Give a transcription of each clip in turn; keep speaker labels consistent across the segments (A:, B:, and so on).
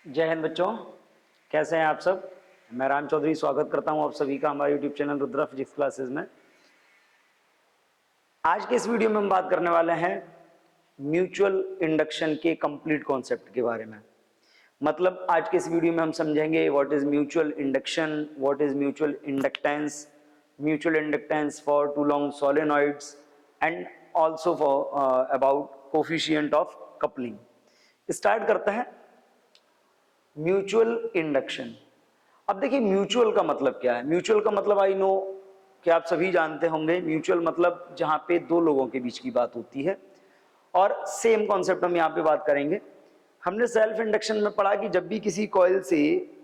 A: जय हिंद बच्चों, कैसे हैं आप सब। मैं राम चौधरी स्वागत करता हूं आप सभी का हमारे YouTube channel Rudra physics classes में। आज के इस वीडियो में हम बात करने वाले हैं म्यूचुअल इंडक्शन के कंप्लीट कॉन्सेप्ट के बारे में। मतलब आज के इस वीडियो में हम समझेंगे what is mutual induction, what is mutual inductance for two long solenoids and also for about coefficient of coupling. Start करते हैं म्यूचुअल इंडक्शन। अब देखिए म्यूचुअल का मतलब क्या है। म्यूचुअल का मतलब आई नो कि आप सभी जानते होंगे। म्यूचुअल मतलब जहां पे दो लोगों के बीच की बात होती है, और सेम कॉन्सेप्ट हम यहाँ पे बात करेंगे। हमने सेल्फ इंडक्शन में पढ़ा कि जब भी किसी कॉइल से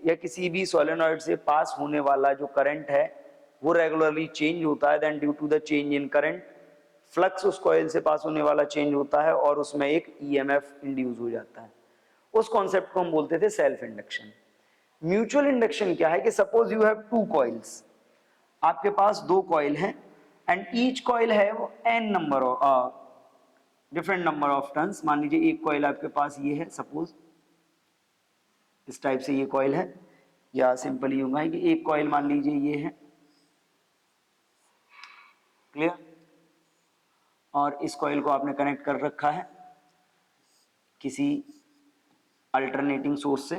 A: या किसी भी सोलेनॉइड से पास होने वाला जो करंट है वो रेगुलरली चेंज होता है, then due to the change in current flux उस कॉइल से पास होने वाला चेंज होता है और उसमें एक ईएमएफ इंड्यूस हो जाता है। उस कॉन्सेप्ट को हम बोलते थे सेल्फ इंडक्शन। म्यूचुअल इंडक्शन क्या है कि suppose you have two coils, आपके पास दो कॉइल हैं एंड ईच कॉइल है वो N number of different number of turns. मान लीजिए एक कॉइल आपके पास ये है, सपोज इस टाइप से ये कॉइल है, या सिंपली होगा कि एक कॉइल मान लीजिए ये है, क्लियर। और इस कॉइल को आपने कनेक्ट कर रखा है किसी अल्टरनेटिंग सोर्स से,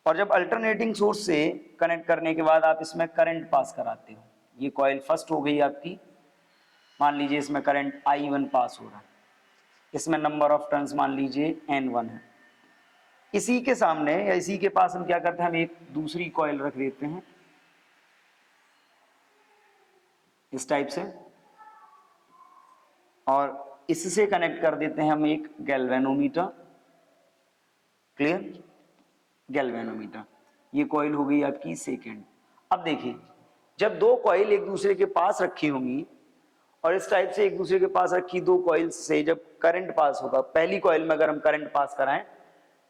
A: और जब अल्टरनेटिंग सोर्स से कनेक्ट करने के बाद आप इसमें करंट पास कराते हो। ये कॉइल फर्स्ट हो गई आपकी, मान लीजिए इसमें करंट I1 पास हो रहा है, इसमें नंबर ऑफ टर्न्स मान लीजिए N1 है। इसी के सामने या इसी के पास हम क्या करते हैं, हम एक दूसरी कॉइल रख देते हैं इस टाइप से, और इससे कनेक्ट कर देते हैं हम एक गैल्वेनोमीटर, क्लियर। गैल्वेनोमीटर, ये कॉइल हो गई आपकी सेकेंड। अब देखिए जब दो कॉइल एक दूसरे के पास रखी होंगी और इस टाइप से एक दूसरे के पास रखी दो कॉइल्स से जब करंट पास होगा, पहली कॉइल में अगर हम करंट पास कराएं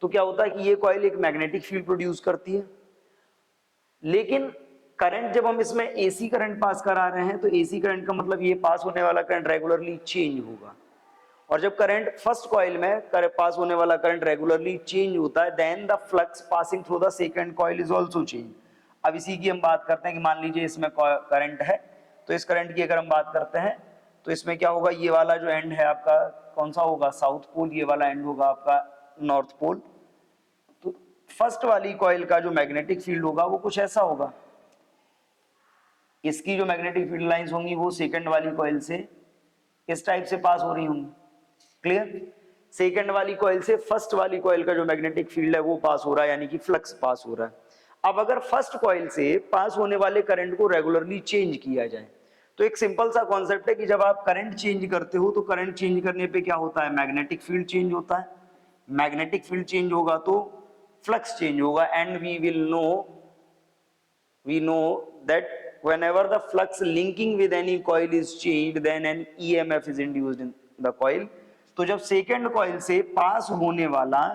A: तो क्या होता है कि ये कॉइल एक मैग्नेटिक फील्ड प्रोड्यूस करती है। लेकिन करंट जब हम इसमें एसी करंट पास करा रहे हैं तो एसी करंट का मतलब ये पास होने वाला करंट रेगुलरली चेंज होगा, और जब करंट फर्स्ट कॉइल में पास होने वाला करंट रेगुलरली चेंज होता है then the flux passing through the second coil is also change. अब इसी की हम बात करते हैं कि मान लीजिए इसमें करंट है, तो इस करंट की अगर हम बात करते हैं तो इसमें क्या होगा, ये वाला जो एंड है आपका कौन सा होगा, साउथ पोल, ये वाला एंड होगा आपका नॉर्थ पोल। तो फर्स्ट वाली कॉइल का जो मैग्नेटिक फील्ड होगा वो कुछ ऐसा होगा, इसकी जो मैग्नेटिक फील्ड लाइंस होंगी वो सेकंड वाली कॉइल से इस टाइप से पास हो रही होंगी, क्लियर। सेकंड वाली कॉइल से फर्स्ट वाली कॉइल का जो मैग्नेटिक फील्ड है वो पास हो रहा है, यानी कि फ्लक्स पास हो रहा है। अब अगर फर्स्ट कॉइल से पास होने वाले करंट को रेगुलरली चेंज किया जाए तो एक सिंपल सा कॉन्सेप्ट है कि जब आप करंट चेंज करते हो तो करंट चेंज करने पे क्या होता है, मैग्नेटिक फील्ड चेंज होता है। मैग्नेटिक फील्ड चेंज होगा तो फ्लक्स चेंज होगा, and we know that whenever the flux linking with any coil is changed then an EMF is induced in the coil। तो जब सेकेंड कॉइल से pass होने वाला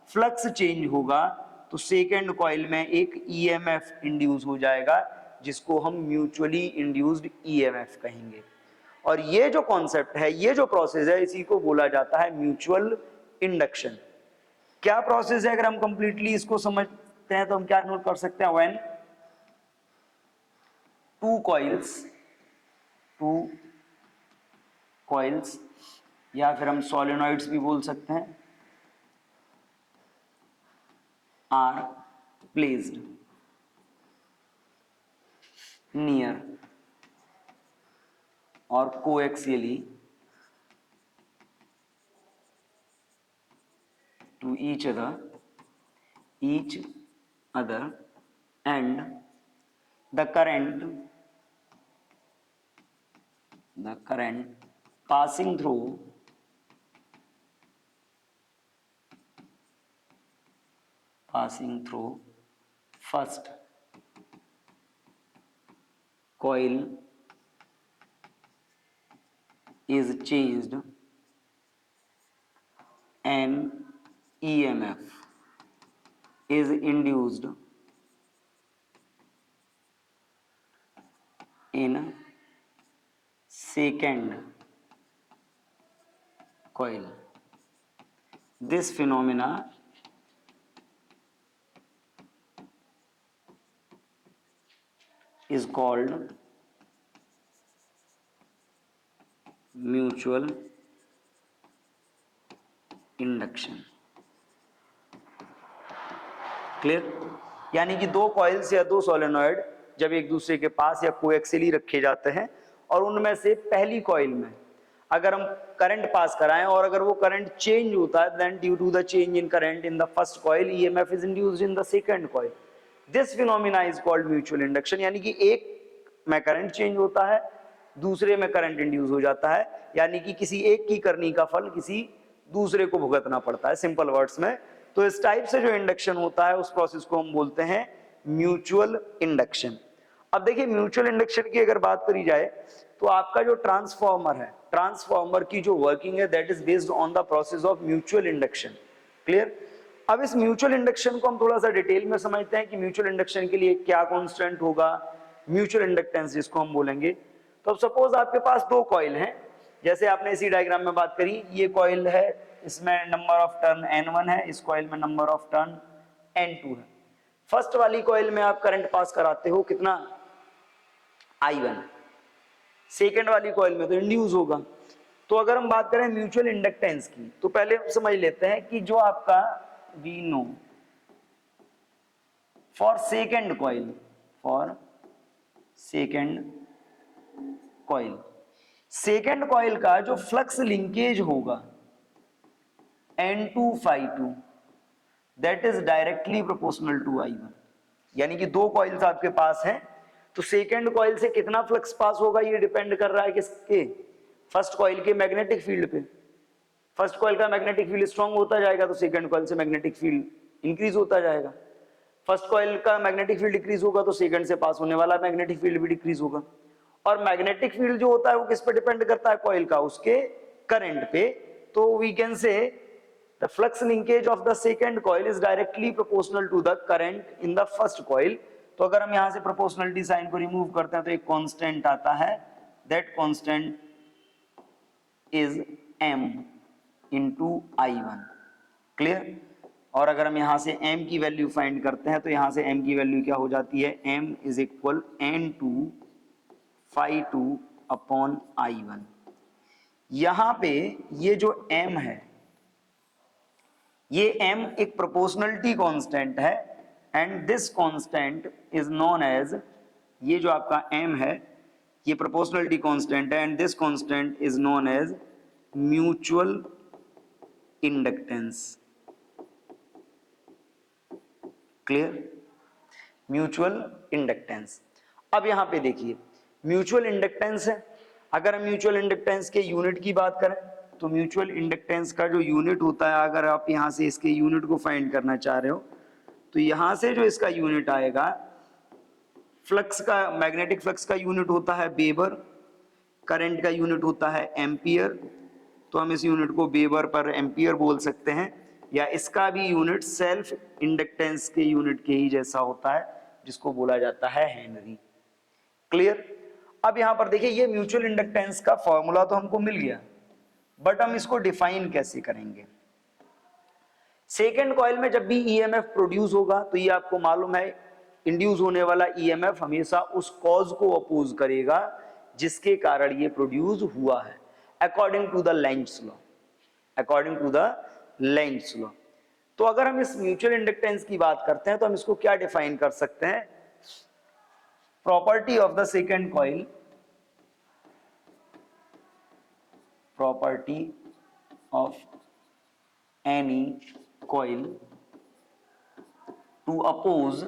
A: फ्लक्स चेंज होगा तो सेकेंड कॉइल में एक EMF इंड्यूस हो जाएगा जिसको हम म्यूचुअली इंड्यूस्ड EMF कहेंगे। और ये जो कॉन्सेप्ट है, ये जो प्रोसेस है, इसी को बोला जाता है म्यूचुअल इंडक्शन। क्या प्रोसेस है, अगर हम कंप्लीटली इसको समझते हैं तो हम क्या नोट कर सकते हैं, व्हेन टू कॉइल्स या फिर हम सोलेनॉइड्स भी बोल सकते हैं, आर प्लेस्ड नियर और coaxially to each other and the current passing through first coil is changed and EMF is induced in second coil। This phenomena is called mutual induction. Clear? यानी कि दो coils या दो solenoid जब एक दूसरे के पास या कोएक्सियली रखे जाते हैं और उनमें से पहली कॉइल में अगर हम करंट पास कराएं और अगर वो करंट चेंज होता है, then due to the change in current in the first coil EMF is induced in the second coil. This phenomena is called mutual induction. यानी कि एक में करंट चेंज होता है, दूसरे में करंट इंड्यूस हो जाता है, यानी कि किसी एक की करनी का फल किसी दूसरे को भुगतना पड़ता है, सिंपल वर्ड्स में. तो इस टाइप से जो इंडक्शन होता है उस प्रोसेस को हम बोलते हैं म्यूचुअल इंडक्शन. अब देखिए म्यूचुअल इंडक्शन की अगर बात करी जाए तो आपका जो ट्रांसफॉर्मर है, ट्रांसफॉर्मर की जो वर्किंग है that is based on the process of mutual induction. Clear? अब इस म्यूचुअल इंडक्शन को हम थोड़ा सा डिटेल में समझते हैं कि म्यूचुअल इंडक्शन के लिए क्या कांस्टेंट होगा, म्यूचुअल इंडक्टेंस जिसको हम बोलेंगे. तो अब सपोज आपके पास दो कॉइल हैं, जैसे आपने इसी डायग्राम में बात करी, ये कॉइल है, इसमें नंबर ऑफ टर्न N1 है, इस कॉइल में नंबर ऑफ टर्न N2 है. फर्स्ट वाली कॉइल में आप करंट पास कराते हो कितना, I1. सेकेंड वाली कॉइल में तो इंड्यूस होगा. तो अगर हम बात करें म्यूचुअल इंडक्टेंस की तो पहले हम समझ लेते हैं कि जो आपका we know for second coil, for second coil, second coil का जो फ्लक्स लिंकेज होगा N2 that is directly proportional to I1. यानी कि दो कॉइल्स आपके पास हैं तो सेकेंड कॉइल से कितना फ्लक्स पास होगा ये डिपेंड कर रहा है किसके, फर्स्ट कॉइल के मैग्नेटिक फील्ड पे. फर्स्ट कॉइल का मैग्नेटिक फील्ड स्ट्रांग होता जाएगा तो सेकेंड कॉइल से मैग्नेटिक फील्ड इंक्रीज होता जाएगा. फर्स्ट कॉइल का मैग्नेटिक फील्ड डिक्रीज होगा तो सेकेंड से पास होने वाला मैग्नेटिक फील्ड भी डिक्रीज होगा. और मैग्नेटिक फील्ड जो होता है वो किस पे डिपेंड करता है, कॉइल का, उसके करंट पे. तो we can say the flux linkage of the second coil is directly proportional to the current in the first coil. तो अगर हम यहां से प्रोपोर्शनलिटी साइन को रिमूव करते हैं तो एक कांस्टेंट आता है, that constant is m into I1. Clear? और अगर हम यहां से m की वैल्यू फाइंड करते हैं तो यहां से m की वैल्यू क्या हो जाती है, m is equal N2 phi2 upon I1. यहां पे ये जो m है, ये m एक प्रोपोर्शनलिटी कांस्टेंट है and this constant is known as, ये जो आपका m है ये प्रोपोर्शनलिटी कांस्टेंट है and this constant is known as mutual inductance. Clear? Mutual inductance. अब यहां पे देखिए म्यूचुअल इंडक्टेंस है, अगर हम म्यूचुअल इंडक्टेंस के यूनिट की बात करें तो म्यूचुअल इंडक्टेंस का जो यूनिट होता है, अगर आप यहां से इसके यूनिट को फाइंड करना चाह रहे हो तो यहां से जो इसका यूनिट आएगा, फ्लक्स का, मैग्नेटिक फ्लक्स का यूनिट होता है वेबर, करंट का यूनिट होता है एम्पियर. तो हम इस यूनिट को वेबर पर एम्पियर बोल सकते हैं, या इसका भी यूनिट सेल्फ इंडक्टेंस के यूनिट के ही जैसा होता है जिसको बोला जाता है हेनरी. क्लियर? अब यहां पर देखिए ये म्यूचुअल इंडक्टेंस का फॉर्मूला तो हमको मिल गया, बट हम इसको डिफाइन कैसे करेंगे. सेकेंड कॉइल में जब भी ईएमएफ प्रोड्यूस होगा तो ये आपको मालूम है इंड्यूस होने वाला ईएमएफ हमेशा उस कॉज को अपोज करेगा जिसके कारण ये प्रोड्यूस हुआ है, according to the Lenz law, according to the Lenz law. तो अगर हम इस म्यूचुअल इंडक्टेंस की बात करते हैं तो हम इसको क्या डिफाइन कर सकते हैं, property of the second coil, property of any coil to oppose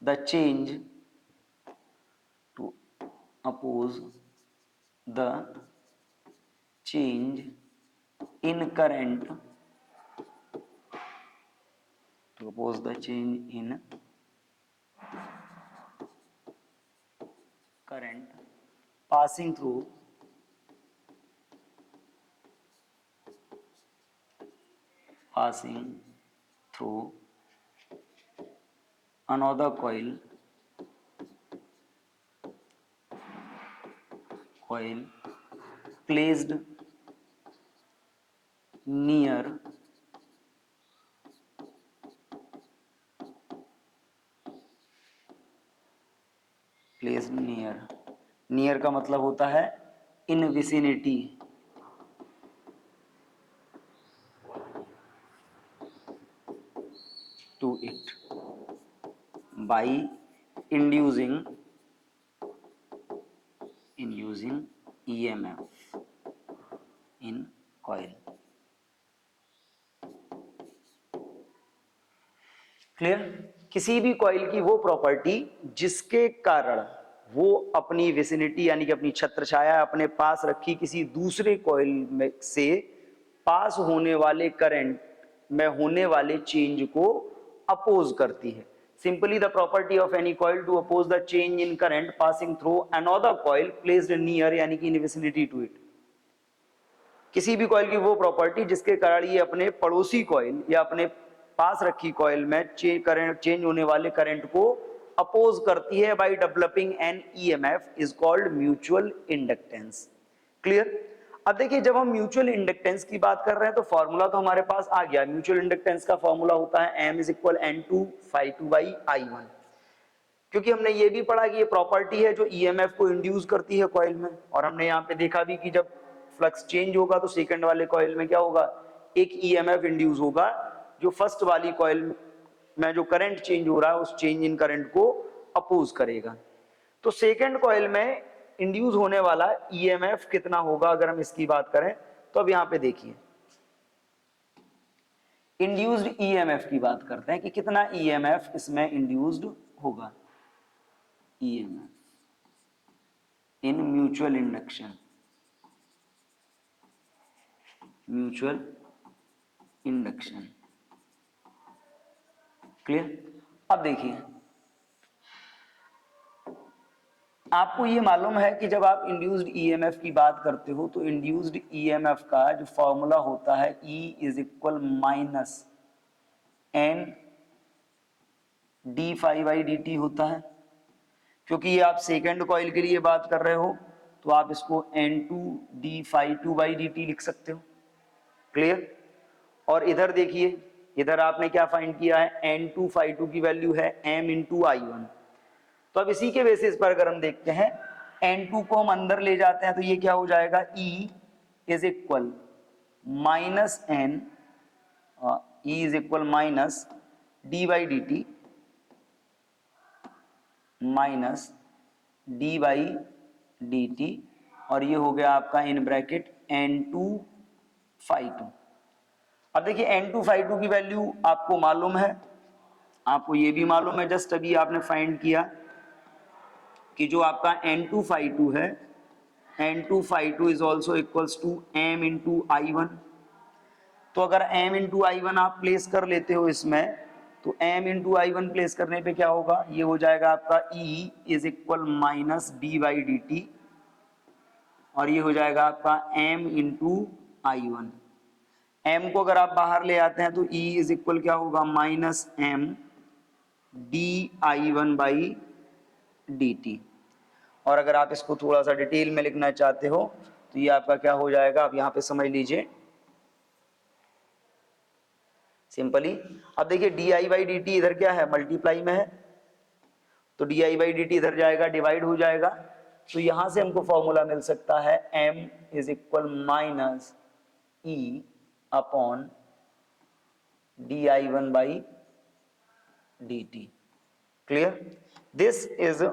A: the change, to oppose the change in current, to oppose the change in current passing through another coil placed near placed near, near का मतलब होता है in vicinity, to it, by inducing EMF in coil. Clear? किसी भी coil की वो property जिसके कारण वो अपनी विसिनिटी यानी कि अपनी छत्र छाया अपने पास रखी किसी दूसरे कॉइल में से पास होने वाले करंट में होने वाले चेंज को अपोज करती है. Simply the property of any coil to oppose the change in current passing through another coil placed near यानी कि in vicinity to it. किसी भी कॉइल की वो प्रॉपर्टी जिसके कारण ये अपने पड़ोसी कॉइल या अपने पास रखी कॉइल में चेंज होने वाले करंट को अपोज करती है by developing N EMF is called mutual inductance. Clear? अब देखिए जब हम म्यूचुअल इंडक्टेंस की बात कर रहे हैं तो फॉर्मूला तो हमारे पास आ गया. म्यूचुअल इंडक्टेंस का फॉर्मूला होता है M = N2∅2/I1. क्योंकि हमने ये भी पढ़ा कि ये प्रॉपर्टी है जो ईएमएफ को इंड्यूस करती है कॉइल में, और हमने यहाँ पे देखा भी कि जब फ्लक्स चेंज होगा तो सेकंड वाले कॉइल में क्या होगा, एक ईएमएफ इंड्यूस होगा जो फर्स्ट वाली कॉइल में जो करंट चेंज हो रहा है उस चेंज इन करंट को अपोज करेगा. तो सेकंड कॉइल में इंड्यूस होने वाला ईएमएफ कितना होगा अगर हम इसकी बात करें तो अब यहाँ पे देखिए इंड्यूस्ड ईएमएफ की बात करते हैं कि कितना ईएमएफ इसमें इंड्यूस्ड होगा. EMF in mutual induction, mutual induction. Clear? अब देखिए आपको ये मालूम है कि जब आप इंड्यूस्ड ईएमएफ की बात करते हो तो इंड्यूस्ड ईएमएफ का जो फॉर्मूला होता है E = N होता है. क्योंकि ये आप सेकंड कॉइल के लिए बात कर रहे हो तो आप इसको N2d∅2/dt लिख सकते हो. क्लियर? और इधर देखिए इधर आपने क्या फाइंड किया है, N2∅2 की वैल्यू है M × I1. तो अब इसी के बेसिस पर अगर हम देखते हैं N2 को हम अंदर ले जाते हैं तो ये क्या हो जाएगा, E = -d/dt -d/dt और ये हो गया आपका इन ब्रैकेट N2∅2. अब देखिए N2∅2 की वैल्यू आपको मालूम है, आपको ये भी मालूम है, जस्ट अभी आपने फाइंड किया कि जो आपका N2∅2 है, N2∅2 is also equals to M × I1. तो अगर M × I1 आप प्लेस कर लेते हो इसमें तो M × I1 प्लेस करने पे क्या होगा, ये हो जाएगा आपका E = -d/dt और ये हो जाएगा आपका M × I1. M को अगर आप बाहर ले आते हैं तो E = क्या होगा, -M dI1/dt. और अगर आप इसको थोड़ा सा डिटेल में लिखना चाहते हो तो ये आपका क्या हो जाएगा, आप यहाँ पे समझ लीजिए सिंपली. अब देखिए dI/dt इधर क्या है, मल्टीप्लाई में है, तो dI/dt इधर जाएगा डिवाइड हो जाएगा. तो यहां से हमको फॉर्मूला मिल सकता है M = -E/dI1/dt. Clear? This is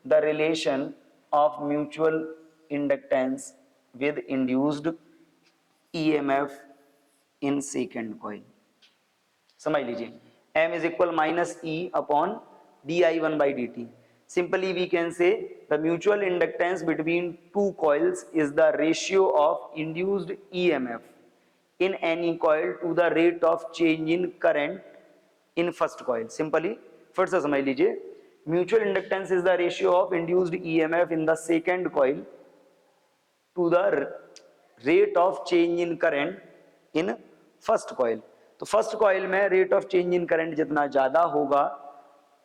A: the relation of mutual inductance with induced EMF in second coil. समझ लीजिए M = -E/dI1/dt. Simply we can say the mutual inductance between two coils is the ratio of induced EMF in any coil to the rate of change in current in first coil. Simply फिर से समझ लीजिए, mutual inductance is the ratio of induced EMF in the second coil to the rate of change in current in first coil. तो first coil में rate of change in current जितना ज्यादा होगा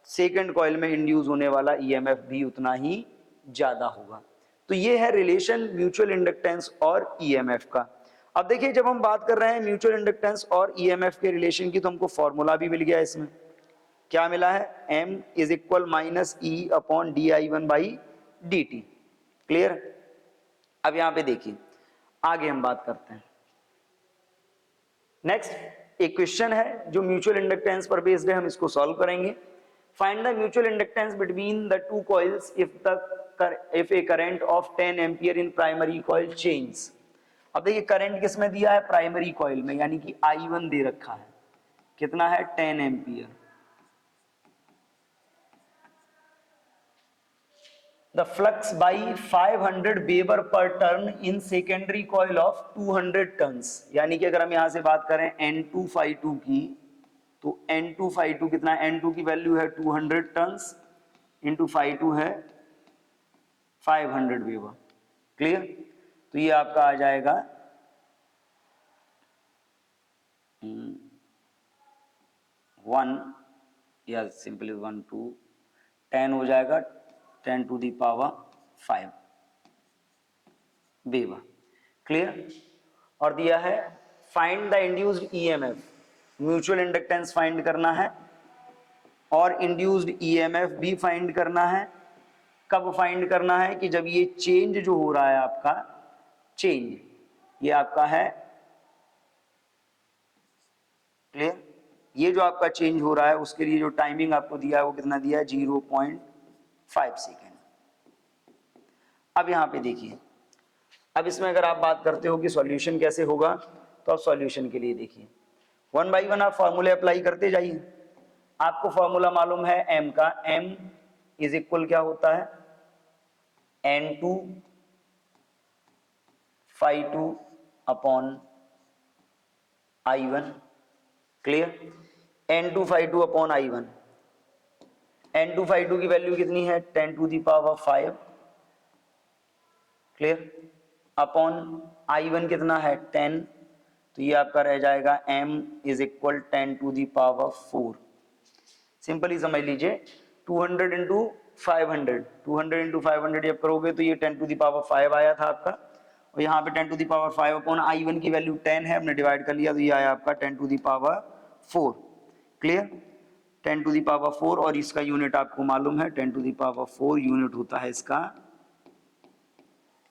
A: second coil में induce होने वाला EMF भी उतना ही ज्यादा होगा. तो ये है रिलेशन म्यूचुअल इंडक्टेंस और ईएमएफ का. अब देखिए जब हम बात कर रहे हैं म्यूचुअल इंडक्टेंस और ईएमएफ के रिलेशन की तो हमको फॉर्मूला भी मिल गया इसमें. क्या मिला है, m is equal minus E upon D I one by D t. Clear. अब यहां पे देखिए आगे हम बात करते हैं। नेक्स्ट एक क्वेश्चन है जो म्यूचुअल इंडक्टेंस पर बेस्ड है, हम इसको सॉल्व करेंगे। Find the mutual inductance between the two coils if A current of 10 ampere in primary coil change. अब देखिए करंट किसमें दिया है, प्राइमरी कॉइल में, यानी कि I1 दे रखा है, कितना है 10 ampere. The flux by 500 weber पर turn in secondary coil of 200 turns, यानी कि अगर हम यहां से बात करें N2 की, तो N2 कितना, N2 की वैल्यू है 200 टर्न्स इंटू 2 है 500 वेबर। क्लियर। तो ये आपका आ जाएगा 1 या सिंपली 1 2 10 हो जाएगा 10 to the power 5 weber. Clear. और दिया है find the induced EMF, mutual inductance find करना है और इंड्यूस्ड ईएमएफ भी फाइंड करना है। कब फाइंड करना है, कि जब ये चेंज जो हो रहा है आपका, चेंज ये आपका है, क्लियर, ये जो आपका चेंज हो रहा है उसके लिए जो टाइमिंग आपको दिया है वो कितना दिया है, 0.5 सेकेंड। अब यहां पे देखिए, अब इसमें अगर आप बात करते हो कि सॉल्यूशन कैसे होगा, तो आप सॉल्यूशन के लिए देखिए 1 बाई 1 आप फॉर्मूले अप्लाई करते जाइए। आपको फॉर्मूला मालूम है m का, m इज इक्वल क्या होता है, N2 phi2 upon I1। Clear. N2 phi2 upon I1, N2 phi2 की वैल्यू कितनी है 10 to the power 5। Clear. Upon I1 कितना है 10, तो ये आपका रह जाएगा m is equal 10 to the power 4। Simply समझ लीजिए 200 इंटू 500, 200 इंटू 500 जब करोगे तो ये 10 टू दी पावर 5 आया था आपका, और यहाँ पे 10 to the power 5 upon I1 की वैल्यू 10 है, हमने डिवाइड कर लिया तो ये आया आपका 10 to the power 4। Clear. 10 to the power 4, और इसका यूनिट आपको मालूम है 10 टू दी पावर 4 यूनिट होता है इसका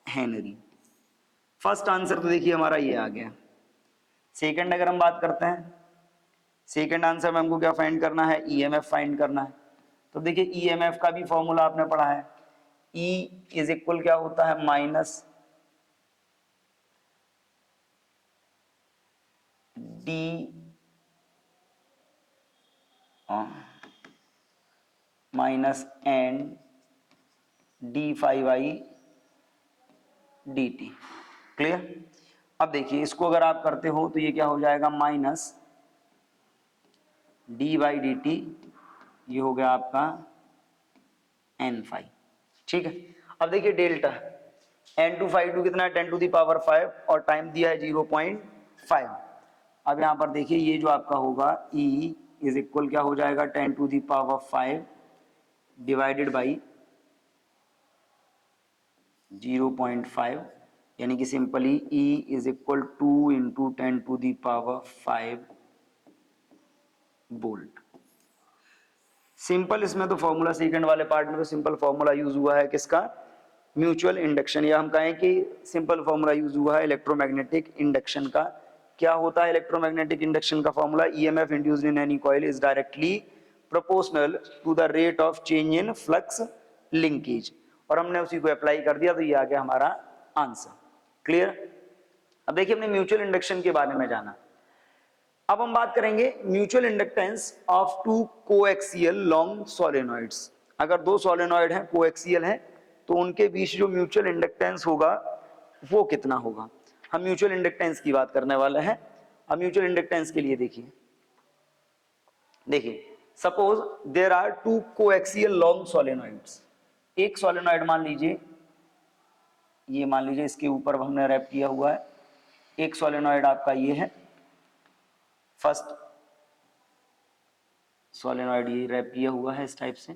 A: हेनरी। फर्स्ट आंसर तो देखिए हमारा ये आ गया। सेकंड अगर हम बात करते हैं, सेकंड आंसर में हमको क्या फाइंड करना है, ईएमएफ फाइंड करना है। तो देखिए ईएमएफ का भी फॉर्मूला आपने पढ़ा है, E इज इक्वल क्या होता है, minus d minus n d 5 d t. Clear. अब देखिए इसको अगर आप करते हो तो ये क्या हो जाएगा, minus D by D T, ये हो गया आपका N5। ठीक है। अब देखिए डेल्टा N2 phi2 कितना है 10 टू दी पावर 5, और टाइम दिया है 0.5। अब यहां पर देखिए ये जो आपका होगा E इज इक्वल क्या हो जाएगा 10 to the power 5 divided by 0.5, यानी कि simply E is equal 2 into 10 to the power 5 volt. Simple इसमें तो फॉर्मूला सेकंड वाले पार्ट में तो सिंपल फॉर्मूला यूज हुआ है किसका, म्यूचुअल इंडक्शन, या हम कहें कि सिंपल फॉर्मूला यूज हुआ है इलेक्ट्रोमैग्नेटिक इंडक्शन का। क्या होता है इलेक्ट्रोमैग्नेटिक इंडक्शन का formula, EMF induced in any coil is directly proportional to the rate of change in flux linkage, और हमने उसी को अप्लाई कर दिया तो ये आ गया हमारा आंसर। क्लियर। अब देखिए हमने म्यूचुअल इंडक्शन के बारे में जाना, अब हम बात करेंगे mutual inductance of two coaxial long solenoids. अगर दो सोलेनॉइड हैं कोएक्सियल हैं तो उनके बीच जो म्यूचुअल इंडक्टेंस होगा वो कितना होगा। हम म्यूचुअल इंडक्टेंस की बात करने वाले हैं। अब म्यूचुअल इंडक्टेंस के लिए देखिए, देखिए suppose there are two coaxial long solenoids. एक सोलेनॉइड मान लीजिए, ये मान लीजिए इसके ऊपर हमने रैप किया हुआ है, एक सोलेनॉइड आपका ये है, फर्स्ट सोलेनॉइड ये रैप किया हुआ है इस टाइप से,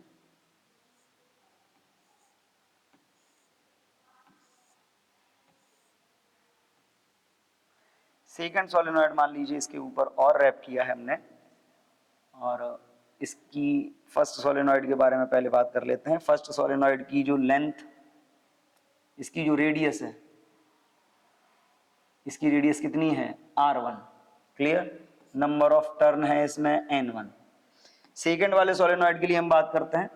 A: सेकंड सोलेनॉइड मान लीजिए इसके ऊपर और रैप किया है हमने, और इसकी फर्स्ट सोलेनॉइड के बारे में पहले बात कर लेते हैं। फर्स्ट सोलेनॉइड की जो लेंथ, इसकी जो रेडियस है, इसकी रेडियस कितनी है R1। Clear. Number of turn है इसमें N1। सेकेंड वाले सोलेनॉइड के लिए हम बात करते हैं।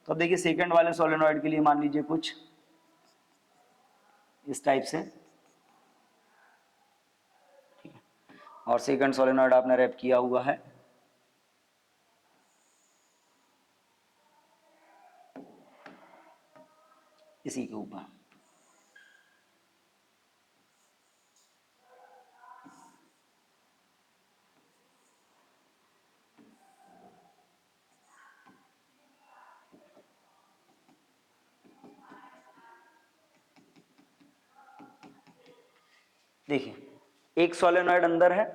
A: तो देखिए सेकेंड वाले सोलेनॉइड के लिए मान लीजिए कुछ इस टाइप से, ठीक है, और सेकेंड सोलेनॉइड आपने रैप किया हुआ है इसी के ऊपर। देखिए एक सोलेनॉइड अंदर है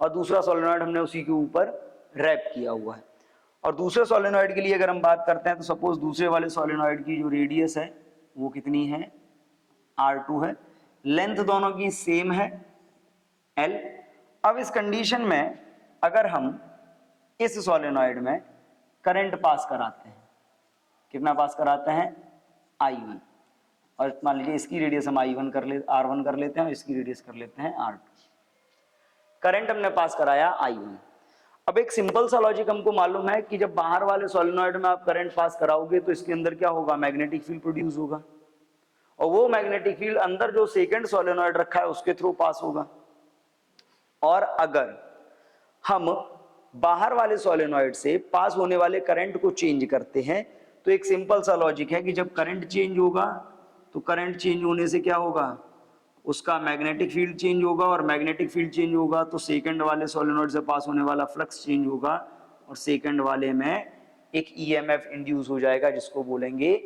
A: और दूसरा सोलेनॉइड हमने उसी के ऊपर रैप किया हुआ है। और दूसरे सोलेनॉइड के लिए अगर हम बात करते हैं तो सपोज दूसरे वाले सोलेनॉइड की जो रेडियस है वो कितनी है R2 है, लेंथ दोनों की सेम है L। अब इस कंडीशन में अगर हम इस सोलेनॉइड में करंट पास कराते हैं, कितना पास कराते हैं I1, और मान लीजिए इसकी रेडियस हम R1 कर लेते हैं और इसकी रेडियस कर लेते हैं R2। करंट हमने पास कराया I1। अब एक सिंपल सा लॉजिक हमको मालूम है कि जब बाहर वाले सोलेनॉइड में आप करंट पास कराओगे तो इसके अंदर क्या होगा, मैग्नेटिक फील्ड प्रोड्यूस होगा, और वो मैग्नेटिक फील्ड अंदर जो सेकंड सोलेनॉइड रखा है उसके थ्रू पास होगा। और अगर हम बाहर वाले सोलेनॉइड से पास होने वाले करंट को चेंज करते हैं तो एक सिंपल सा लॉजिक है कि जब करंट चेंज होगा तो करंट चेंज होने से क्या होगा, उसका मैग्नेटिक फील्ड चेंज होगा, और मैग्नेटिक फील्ड चेंज होगा तो सेकंड वाले सोलेनॉइड से पास होने वाला फ्लक्स चेंज होगा, और सेकंड वाले में एक ईएमएफ इंड्यूस हो जाएगा जिसको बोलेंगे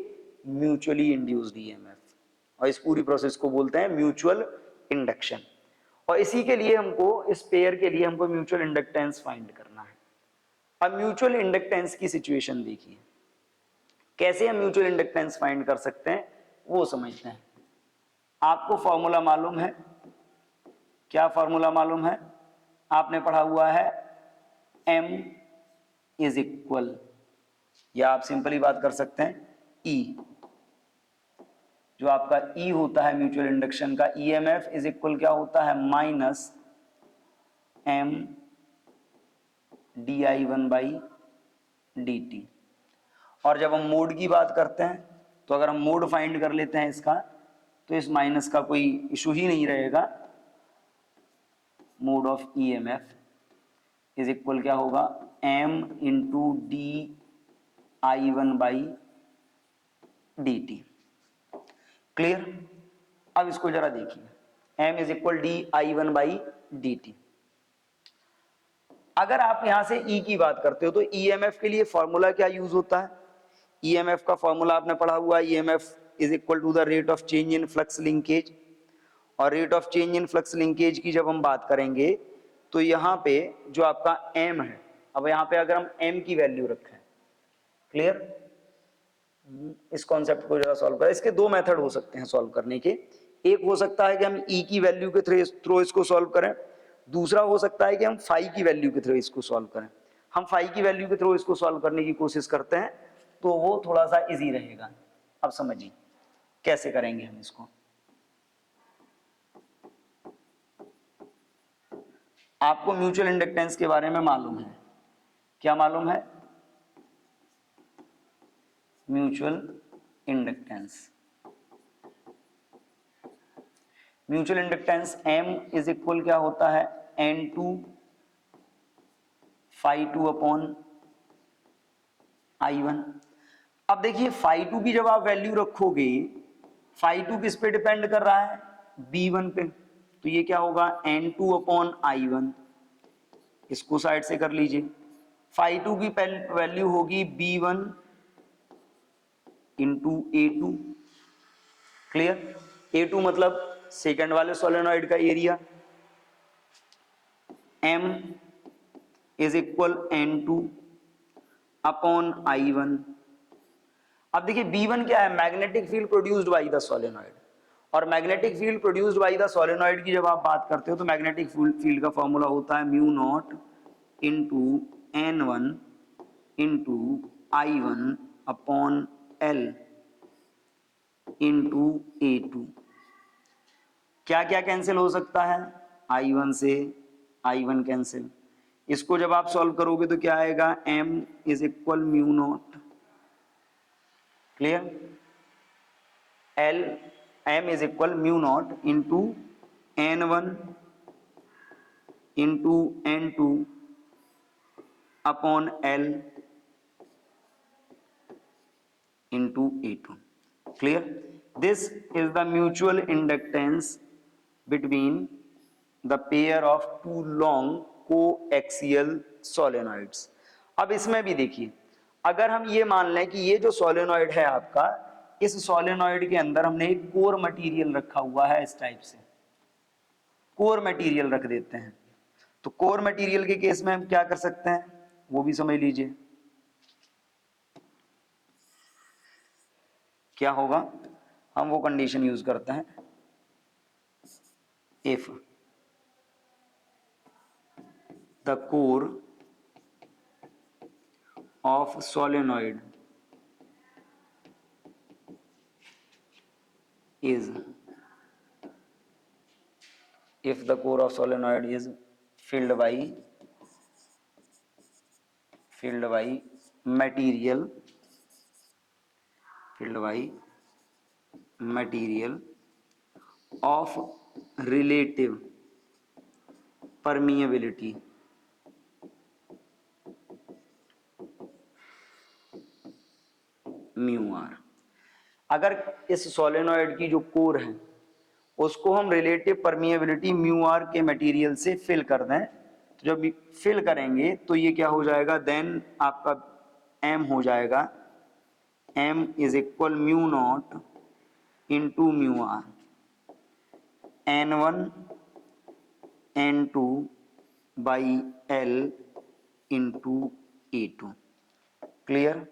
A: म्यूचुअली इंड्यूस्ड ईएमएफ, और इस पूरी प्रोसेस को बोलते हैं म्यूचुअल इंडक्शन। और इसी के लिए हमको, इस पेयर के लिए हमको म्यूचुअल इंडक्टेंस फाइंड करना है। अब म्यूचुअल इंडक्टेंस की सिचुएशन देखिए, कैसे हम म्यूचुअल इंडक्टेंस फाइंड कर सकते हैं वो समझते हैं। आपको फॉर्मूला मालूम है, क्या फॉर्मूला मालूम है, आपने पढ़ा हुआ है M इज इक्वल, या आप सिंपली बात कर सकते हैं E, जो आपका E होता है म्यूचुअल इंडक्शन का, EMF इज इक्वल क्या होता है, माइनस M di1/dt। और जब हम मोड की बात करते हैं तो अगर हम मोड फाइंड कर लेते हैं इसका तो इस माइनस का कोई इशू ही नहीं रहेगा। Mode of EMF is equal क्या होगा, M इंटू di1/dt। क्लियर। अब इसको जरा देखिए, M इज इक्वल di1/dt। अगर आप यहां से E की बात करते हो तो EMF के लिए फॉर्मूला क्या यूज होता है, EMF का फॉर्मूला आपने पढ़ा हुआ है, EMF is equal to the rate of change in flux linkage. और rate of change in flux linkage की जब हम बात करेंगे तो यहाँ पे जो आपका M है, अब यहाँ पे अगर हम M की वैल्यू रखें, क्लियर, इस कॉन्सेप्ट को जरा सॉल्व करें। इसके दो मेथड हो सकते हैं सॉल्व करने के। एक हो सकता है कि हम E की वैल्यू के थ्रू इसको सॉल्व करें, दूसरा हो सकता है कि हम फाई की वैल्यू के थ्रू इसको सॉल्व करें। हम फाई की वैल्यू के थ्रू इसको सॉल्व करने की कोशिश करते हैं तो वो थोड़ा सा इजी रहेगा। अब समझिए कैसे करेंगे हम इसको। आपको म्यूचुअल इंडक्टेंस के बारे में मालूम है, क्या मालूम है, mutual inductance. Mutual inductance M is equal क्या होता है, N2 phi2 अपॉन I1। अब देखिए phi2 की जब आप वैल्यू रखोगे, phi2 किस पे डिपेंड कर रहा है, B1 पे, तो ये क्या होगा N2 अपॉन I1। इसको साइड से कर लीजिए, phi2 की वैल्यू होगी B1 into A2। Clear. A2 मतलब सेकंड वाले सोलेनॉइड का area, M is equal N2 upon I1। अब देखिए B1 क्या है, magnetic field produced by the solenoid, और magnetic field produced by the solenoid की जब आप बात करते हो तो मैग्नेटिक फील्ड का फॉर्मूला होता है mu naught into N1 into I1 upon L into A2। क्या क्या कैंसिल हो सकता है? I1 से I1 कैंसिल। इसको जब आप सॉल्व करोगे तो क्या आएगा? m is equal mu naught, clear, L m is equal mu naught into N1 into N2 upon L into A2, clear. This is the mutual inductance between the pair of two long coaxial solenoids. अब इसमें भी देखिए, अगर हम ये मान लें कि ये जो सोलेनॉइड है आपका, इस सोलेनॉइड के अंदर हमने एक कोर मटेरियल रखा हुआ है, इस टाइप से कोर मटेरियल रख देते हैं, तो कोर मटेरियल के केस में हम क्या कर सकते हैं वो भी समझ लीजिए। क्या होगा? हम वो कंडीशन यूज करते हैं, if the core of solenoid is, if the core of solenoid is filled by material of relative permeability mu R. अगर इस सोलेनॉइड की जो कोर है उसको हम रिलेटिव परमिएबिलिटी म्यू आर के मटेरियल से फिल कर दें, तो जब फिल करेंगे तो ये क्या हो जाएगा? देन आपका m हो जाएगा, m is equal mu naught into mu R N1 N2 by L into A2, clear.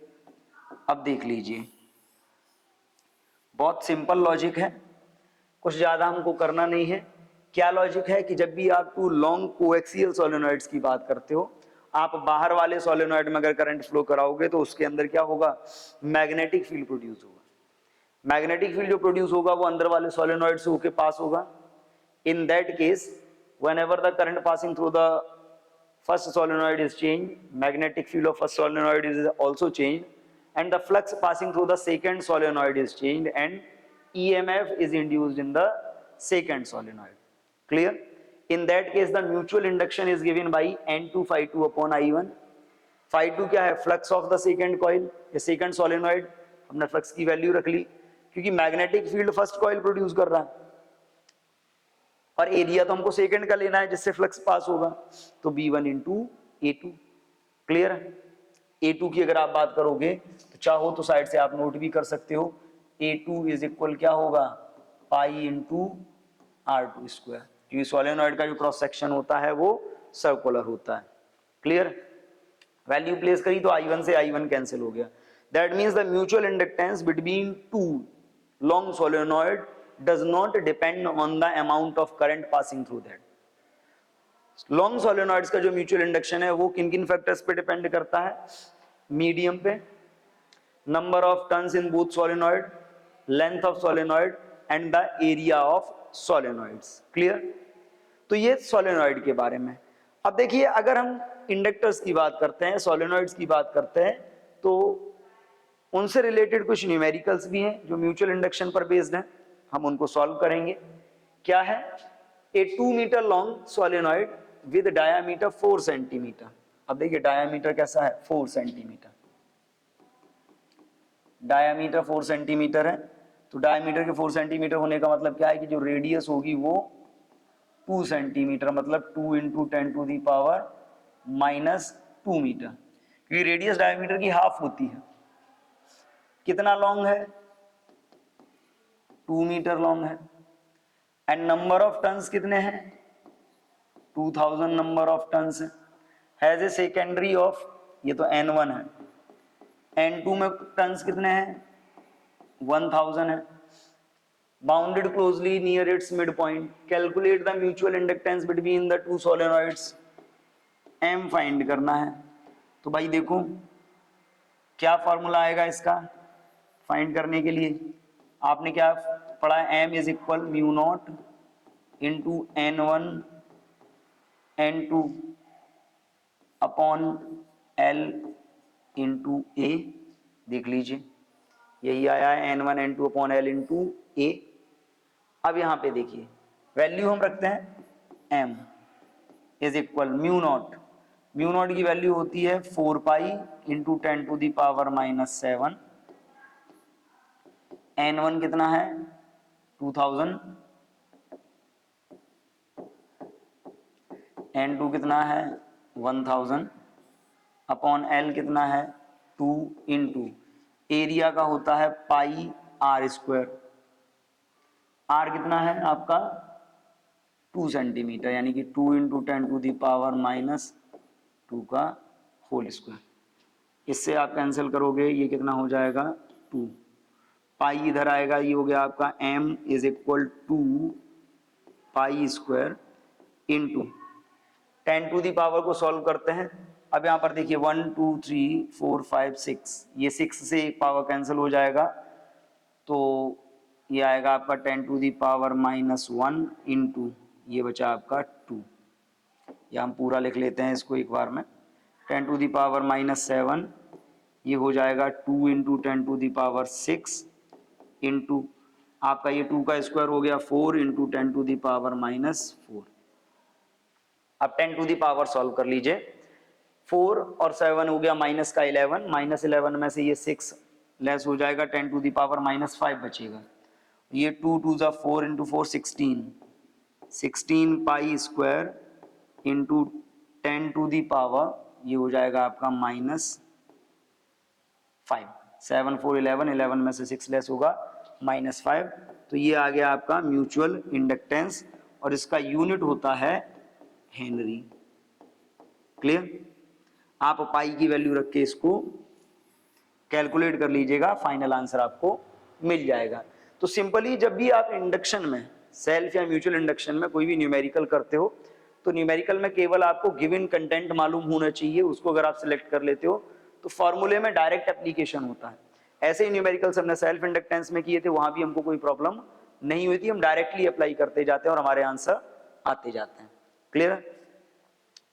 A: अब देख लीजिए, बहुत सिंपल लॉजिक है, कुछ ज्यादा हमको करना नहीं है। क्या लॉजिक है कि जब भी आप टू लॉन्ग कोएक्सियल सोलेनॉइड्स की बात करते हो, आप बाहर वाले सोलेनॉइड में अगर करंट फ्लो कराओगे तो उसके अंदर क्या होगा? मैग्नेटिक फील्ड प्रोड्यूस होगा। मैग्नेटिक फील्ड जो प्रोड्यूस होगा वो अंदर वाले सोलेनॉइड से होके पास होगा। In that case whenever the current passing through the first solenoid is changed, magnetic field of first solenoid is also changed, and the flux passing through the second solenoid is changed, and EMF is induced in the second solenoid, clear। In that case the mutual induction is given by N2 phi 2 upon I1। phi 2 क्या है? Flux of the second coil, ये second solenoid, हमने flux की value रख ली क्योंकि magnetic field first coil produce कर रहा है और एरिया तो हमको सेकंड का लेना है जिससे फ्लक्स पास होगा, तो B1 into A2, clear. A2 की अगर आप बात करोगे तो चाहो तो साइड से आप नोट भी कर सकते हो, A2 इज इक्वल क्या होगा? पाई इंटू R2 स्क्वायर, क्योंकि सोलेनॉइड का जो क्रॉस सेक्शन होता है वो सर्कुलर होता है, क्लियर। वैल्यू प्लेस करी तो I1 से I1 कैंसिल हो गया। That means the mutual inductance between two long solenoid does not depend on the amount of current passing through that। Long solenoids का जो म्यूचुअल इंडक्शन है वो किन किन फैक्टर्स पे डिपेंड करता है? मीडियम पे, number of turns in both solenoid, length of solenoid and the area of solenoids, clear. तो ये सोलेनॉइड के बारे में। अब देखिए, अगर हम इंडक्टर्स की बात करते हैं, सोलेनॉइड्स की बात करते हैं, तो उनसे रिलेटेड कुछ न्यूमेरिकल्स भी हैं जो म्यूचुअल इंडक्शन पर बेस्ड हैं, हम उनको सॉल्व करेंगे। क्या है? A 2 metre long solenoid with diameter 4 centimetre. अब देखिए डायामीटर कैसा है? 4 सेंटीमीटर। डायामीटर 4 सेंटीमीटर है, तो डायामीटर के 4 सेंटीमीटर होने का मतलब क्या है कि जो रेडियस होगी वो 2 सेंटीमीटर, मतलब 2 into 10 to the power -2 metre, क्योंकि रेडियस डायामीटर की हाफ होती है। कितना लॉन्ग है? 2 मीटर लॉन्ग है। एंड नंबर ऑफ टन्स कितने हैं? 2000 नंबर ऑफ टन्स है। हैज ए सेकेंडरी ऑफ, ये तो N1 है, N2 में टन्स कितने हैं? 1000 है। Bounded closely near its mid point, calculate the mutual inductance between the two solenoids, M find करना है। तो भाई देखो, क्या फॉर्मूला आएगा इसका फाइंड करने के लिए? आपने क्या पढ़ा है? m is equal mu naught into n1 n2 upon l into a। देख लीजिए यही आया है n1 n2 upon l into a। अब यहां पे देखिए वैल्यू हम रखते हैं m is equal mu naught की वैल्यू होती है 4 pi into 10 to the power -7। n1 कितना है 2000, n2 कितना है 1000 अपॉन l कितना है 2 इंटू एरिया का होता है पाई r स्क्वायर। r कितना है आपका 2 सेंटीमीटर, यानी कि 2 इंटू 10 टू दी पावर -2 का होल स्क्वायर। इससे आप कैंसिल करोगे ये कितना हो जाएगा 2, पाई इधर आएगा, ये हो गया आपका m is equal to pi square into 10 to the power को सॉल्व करते हैं। अब यहाँ पर देखिए 1 2 3 4 5 6, ये 6 से पावर कैंसिल हो जाएगा तो ये आएगा आपका 10 टू दी पावर -1 इंटू ये बचा आपका 2। ये हम पूरा लिख लेते हैं इसको एक बार में। 10 टू दी पावर -7 ये हो जाएगा 2 into 10 to the power 6 into आपका ये 2 का स्क्वायर हो गया 4 इंटू 10 टू दी पावर -4। अब 10 टू दी पावर सॉल्व कर लीजिए। 4 और 7 हो गया माइनस का 11, -11 में से ये 6 लेस हो जाएगा, 10 टू दी पावर -5 बचेगा। ये 2 2 जा 4 into 4 16 pi square into 10 to the power ये हो जाएगा आपका -5। 7 4 11, 11 में से 6 लेस होगा -5। तो ये आ गया आपका म्यूचुअल इंडक्टेंस और इसका यूनिट होता है हेनरी। क्लियर? आप पाई की वैल्यू रख के इसको कैलकुलेट कर लीजिएगा, फाइनल आंसर आपको मिल जाएगा। तो सिंपली जब भी आप इंडक्शन में, सेल्फ या म्यूचुअल इंडक्शन में कोई भी न्यूमेरिकल करते हो तो न्यूमेरिकल में केवल आपको गिवन कंटेंट मालूम होना चाहिए, उसको अगर आप सिलेक्ट कर लेते हो तो फॉर्मूले में डायरेक्ट एप्लीकेशन होता है। ऐसे ही न्यूमेरिकल्स हमने सेल्फ इंडक्टेंस में किए थे, वहां भी हमको कोई प्रॉब्लम नहीं हुई थी, हम डायरेक्टली अप्लाई करते जाते हैं और हमारे आंसर आते जाते हैं। क्लियर?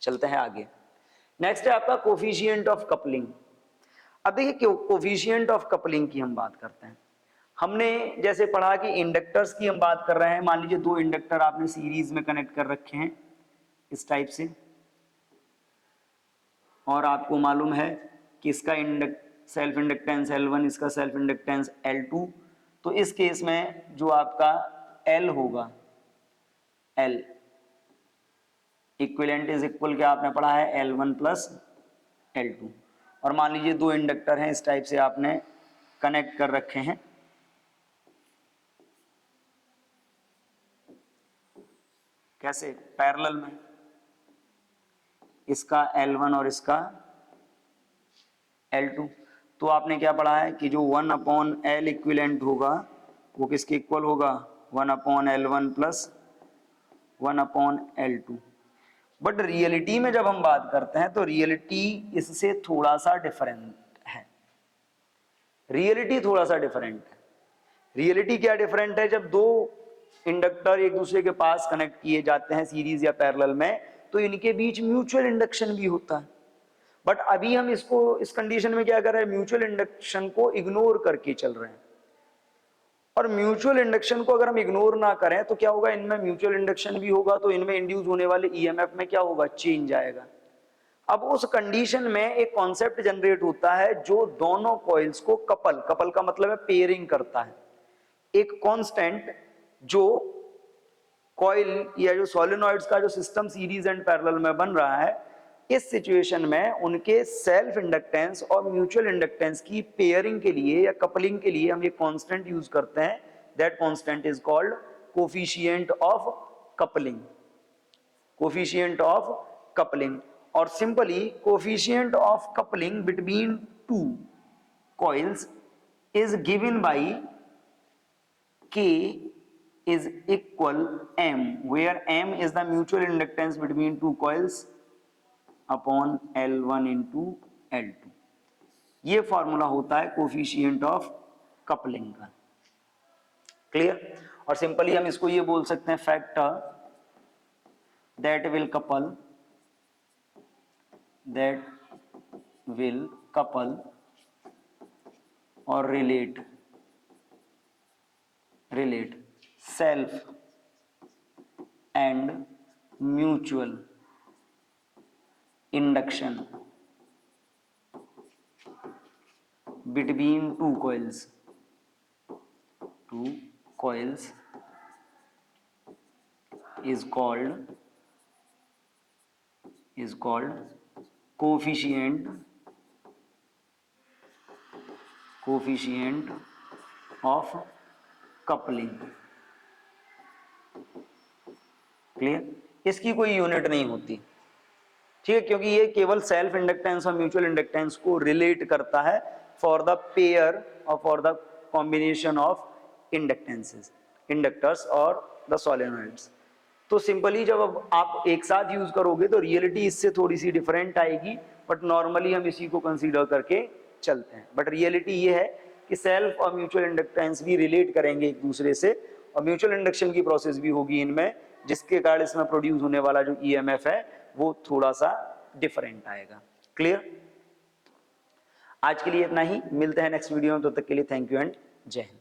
A: चलते हैं आगे। नेक्स्ट है आपका कोफिशिएंट ऑफ कपलिंग। अब देखिए कोफिशिएंट ऑफ कपलिंग की हम बात करते हैं। हमने जैसे पढ़ा कि इंडक्टर्स की हम बात कर रहे हैं, मान लीजिए 2 इंडक्टर आपने सीरीज में कनेक्ट कर रखे हैं इस टाइप से, और आपको मालूम है कि इसका सेल्फ इंडक्टेंस L1, इसका सेल्फ इंडक्टेंस L2। तो इस केस में जो आपका L होगा, L इक्विवेलेंट इज इक्वल क्या आपने पढ़ा है L1 प्लस L2। और मान लीजिए 2 इंडक्टर हैं इस टाइप से आपने कनेक्ट कर रखे हैं, कैसे? पैरेलल में, इसका L1 और इसका L2। तो आपने क्या पढ़ा है कि जो 1 अपॉन L इक्विवेलेंट होगा वो किसके इक्वल होगा? 1 upon L1 plus 1 upon L2। But reality में जब हम बात करते हैं तो रियलिटी इससे थोड़ा सा डिफरेंट है। रियलिटी थोड़ा सा डिफरेंट है। रियलिटी क्या डिफरेंट है? जब 2 इंडक्टर एक दूसरे के पास कनेक्ट किए जाते हैं सीरीज या पैरेलल में तो इनके बीच म्यूचुअल इंडक्शन भी होता है। बट अभी हम इसको इस कंडीशन में क्या कर रहे हैं? म्यूचुअल इंडक्शन को इग्नोर करके चल रहे हैं। और म्यूचुअल इंडक्शन को अगर हम इग्नोर ना करें तो क्या होगा? इनमें म्यूचुअल इंडक्शन भी होगा तो इनमें इंड्यूस होने वाले ईएमएफ में क्या होगा? चेंज आएगा। अब उस कंडीशन में एक कॉन्सेप्ट जनरेट होता है जो दोनों कॉइल्स को कपल का मतलब है पेयरिंग करता है। एक कांस्टेंट जो कॉइल या जो सोलेनॉइड्स का जो सिस्टम सीरीज एंड पैरेलल में बन रहा है, इस सिचुएशन में उनके सेल्फ इंडक्टेंस और म्यूचुअल इंडक्टेंस की पेयरिंग के लिए या कपलिंग के लिए हम ये कांस्टेंट यूज करते हैं। That constant is called coefficient of coupling. Coefficient of coupling, और simply coefficient of coupling between 2 coils is given by K is equal M, where M is the mutual inductance between 2 coils upon L1 into L2। ये formula होता है coefficient of coupling का। Clear? और simply हम इसको ये बोल सकते हैं फैक्टर दैट विल कपल और relate self and mutual induction between two coils is called coefficient of coupling। Clear? इसकी कोई यूनिट नहीं होती, ठीक है, क्योंकि ये केवल सेल्फ इंडक्टेंस और म्यूचुअल इंडक्टेंस को रिलेट करता है फॉर द पेयर और for the combination of inductors और द सोलेनॉइड्स। तो सिंपली जब अब आप एक साथ यूज करोगे तो रियलिटी इससे थोड़ी सी डिफरेंट आएगी, बट नॉर्मली हम इसी को कंसीडर करके चलते हैं। बट रियलिटी ये है कि सेल्फ और म्यूचुअल इंडक्टेंस भी रिलेट करेंगे एक दूसरे से, और म्यूचुअल इंडक्शन की प्रोसेस भी होगी इनमें, जिसके कारण इसमें प्रोड्यूस होने वाला जो ईएमएफ है वो थोड़ा सा डिफरेंट आएगा। क्लियर? आज के लिए इतना ही, मिलते हैं नेक्स्ट वीडियो में, तब तक के लिए थैंक यू एंड जय हिंद।